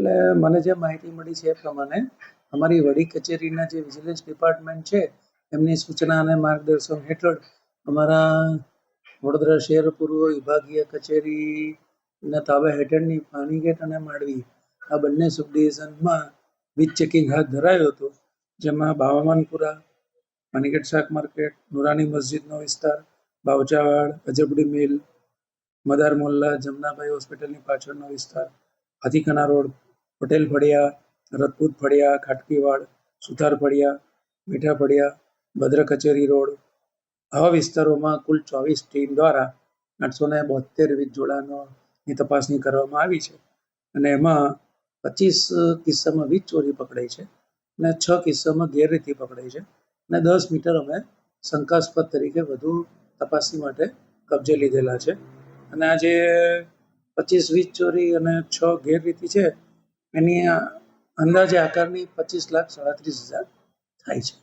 એટલે મને જે માહિતી મળી છે એ પ્રમાણે અમારી વડી કચેરીના જે વિજિલન્સ ડિપાર્ટમેન્ટ છે એમની સૂચના અને માર્ગદર્શન હેઠળ અમારા વડોદરા શહેર પૂર્વ વિભાગીય કચેરીના તાબા હેઠળની પાણીગેટ અને માંડવી આ બંને સબ ડિવિઝનમાં વીજ ચેકિંગ હાથ ધરાયું હતું, જેમાં બાવામાનપુરા, પાણીગેટ શાક માર્કેટ, નુરાની મસ્જિદનો વિસ્તાર, બાવચાવાડ, અજબડી મિલ, મદાર મોલ્લા, જમનાભાઈ હોસ્પિટલની પાછળનો વિસ્તાર, હાથીખાના રોડ, પટેલ ફળિયા, રજપૂત ફળિયા, ખાટકીવાડ, સુથાર ફળિયા, મીઠા ફળિયા, ભદ્ર કચેરી રોડ આવા વિસ્તારોમાં કુલ 24 ટીમ દ્વારા 872 વીજ જોડાણોની તપાસણી કરવામાં આવી છે અને એમાં 25 કિસ્સામાં વીજ ચોરી પકડાઈ છે અને 6 કિસ્સામાં ગેરરીતિ પકડાઈ છે અને 10 મીટર અમે શંકાસ્પદ તરીકે વધુ તપાસણી માટે કબજે લીધેલા છે અને આ જે 25 વીજ ચોરી અને 6 ગેરરીતિ છે એની અંદાજે આકારની 25,37,000 થાય છે.